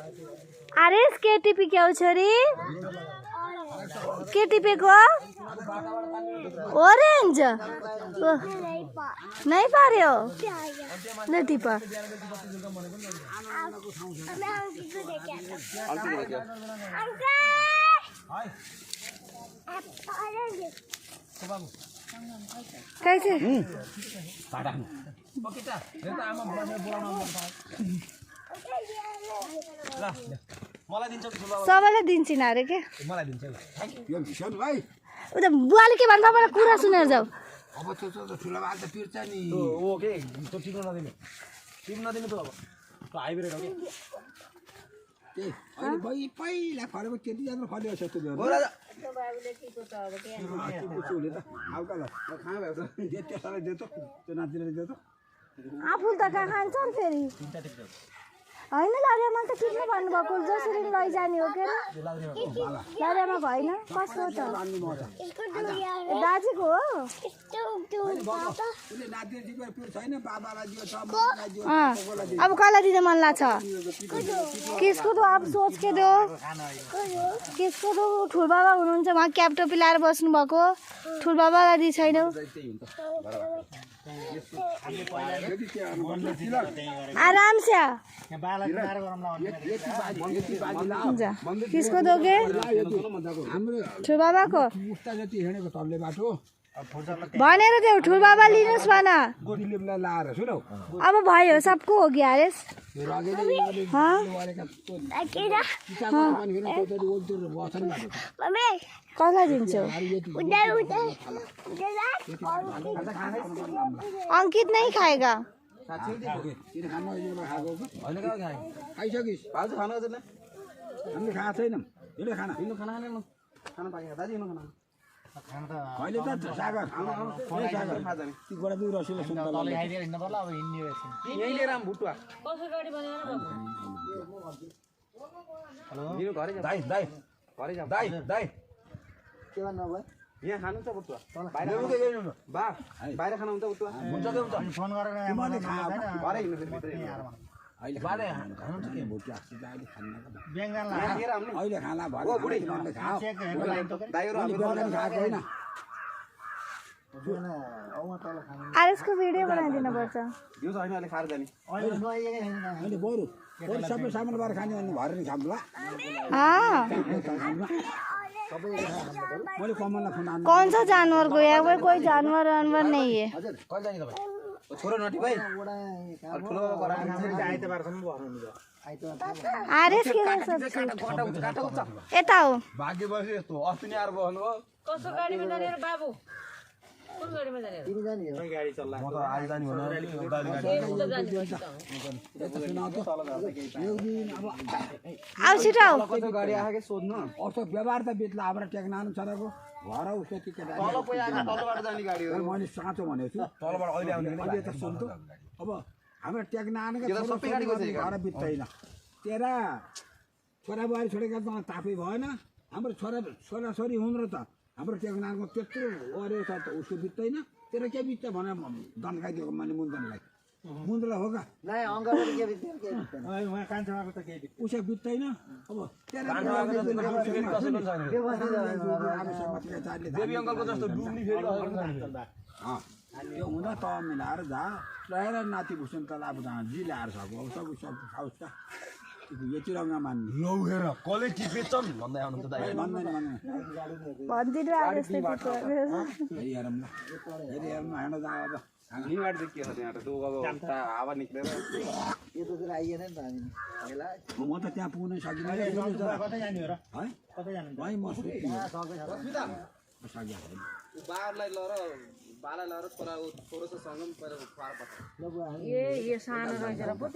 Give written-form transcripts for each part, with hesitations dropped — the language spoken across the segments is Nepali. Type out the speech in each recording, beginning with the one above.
अरे के टिपी क्या छोरी के टिपेको ऑरेंज नहीं पार्यो ले टिप कैसे सबैलाई दिन्छ नि अरे के मलाई दिन्छ यो भिसन भाइ उता बुवाले के भन्छ मलाई कुरा सुनेर जाऊ अब त ठुलो बाल त पिर्छ नि ओ के त टिप्न नदिनु त अब त हाइब्रिड हो के ए अहिले भाइ पहिला फलेको त्यति जानु फल्यो छ त्यो हो राजा उसले त हाउका ल खाना भयो त त्यसलाई दे त त्यो नातिले दे त आफूले त कहाँ खान्छ नि फेरि होइन लारियामा त टिप्नु भन्नुभएको जसरी लैजाने हो के लारियामा भएन कसको त दाजुको हो उसले नाति दिएको पिर्छ हैन बाबालाई दियो छ मम्मीलाई दियो अब कसलाई दिन मन लाग्छ किसको तो आप सोच के दो किसको तो ठुल बाबा हुनुहुन्छ उहाँ क्याप टोपी लाएर बस्नु भएको ठुल बाबालाई दिइ छैनौ आराम से किसको दोगे ठुल बाबा को जति हिँडेको तल्ले बाटो भनेर देऊ ठुल बाबा लिनुहोस् भन दिलीपलाई लाएर सुनौ अब भयो सबको हो गया अरे कसलाई दिन्छौ अंकित नहीं खाएगा खाइसकिस् भाउजू खानु हजुरले हामीले खाएको छैनौँ हिँडे खाना हिँड्नु खाना खाने खाना पाइन्छ दाजु हिँड्नु खाना कहिले त सागर सागर ती गोडा दुई रसिलो सुन्तला यही लिएर आम भुटुवा हेलो घरै जा दाइ दाइ घरै जा दाइ दाइ के भन्नु भयो यहाँ खानु छ भुटुवा बाहिर बा बाहिर खानु हुन्छ भुटुवा हुन्छ के हुन्छ फोन गरेर तिमीले खा घरै हिँड्नु फेरि भित्र अहिले खाँदै खानु त के भुटी आस्ति अहिले खान्न यहाँ लिएर आउनु अहिले खाना भयो ओ बुढी तिमीले खाऊ दाइरो मैले बेलुका खाएको होइन अरे इसको वीडियो बनाइदिनु पर्छ यो त होइन अहिले खाएर जाने अहिले बरु सबै सामान बार खाने भने भएर नि खाऊँ ल मैले कमललाई फोन आनु कौन सा जानवर को है वो कोई जानवर वानवर नहीं है हजुर कहिले जाने तपाईँ छोरो नटी भाइ ठुलो आइतबारसम्म भर्नु अरे यता हो भाग्य बस्यो यस्तो अस्ति नै आएर बस्नु हो कसो गाडीमा जाने रे बाबु कुन गाडीमा जाने तिमी जाने हो गाडी चल्ला म त आज जाने भनेर आउ छिटो आउ कस्तो गाडी आयो के सोध्नु अर्थ व्यवहार त बित्ला हाम्रो टेक्नानु छोराको घर उसको टिकट तल कोही आएको तलबाट जाने गाडी हो मैले साँचो भनेको छु तलबाट अहिले आउने अहिले त सुन त अब हाम्रो टेक्नानुको त्यो त सबै गाडी गइसक्यो घर बित्दैन तेरा छोरा बुहारी छोडेका त तापै भएन हाम्रो छोराछोरी हुन् र त हाम्रो टेक्नानुको त्यत्रो अरे छ त उसको बित्दैन तेरो के बित्छ भने दन खाइदिएको मैले मुन्दनलाई मुन्द्रलाई हो का उसो बित्दैन अब देवी अङ्कलको जस्तो डुब्नी फेरि त्यो हुँदा त मिलाएर जा रहेर नाति भुसन त अब जी ल्याएर सको अब सब सब खाओस् त यति रङ्ग मान्ने लौ हेर कसले टिपेछन् भन्दै आउनु त दाइ भन्दिनु आएर यस्तै टिप्यो हेरि हेरौँ ल हेरि हेरौँ हेर्न जा अब निवाड चाहिँ के छ त्यहाँ त अब हावा निक्लेर यतातिर आइएन नि त हामी म त त्यहाँ पुग्न सकिनँ कतै जाने हो र है कतै जाने भाइ म बारलाई लर बालाई लर छोरो छ सँगै पहिला पार पर्छ ये सानो रहेछ र पो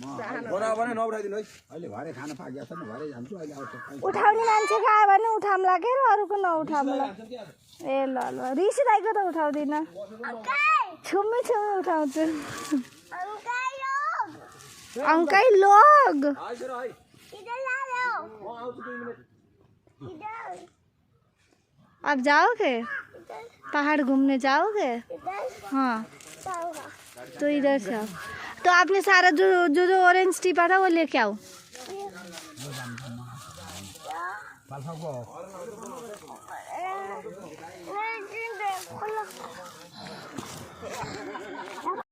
त्यहाँ बराबर नै नउठाइदिनु है अहिले भरे खाना पाकेको छ नि भरे जान्छु अहिले आउँछ उठाउने मान्छेको आयो भने उठाउँला के र अरूको नउठाउँला ए ल ल ऋषि दाइको त उठाउँदिन छुम्मी छुम्मी उठाउँछु अंकल लोग अब जाओगे पहाड़ घूमने जाओगे हाँ तो इधर से आओ। तो आपने सारा जो जो जो ऑरेंज टिपा था वो लेके आओ। पाल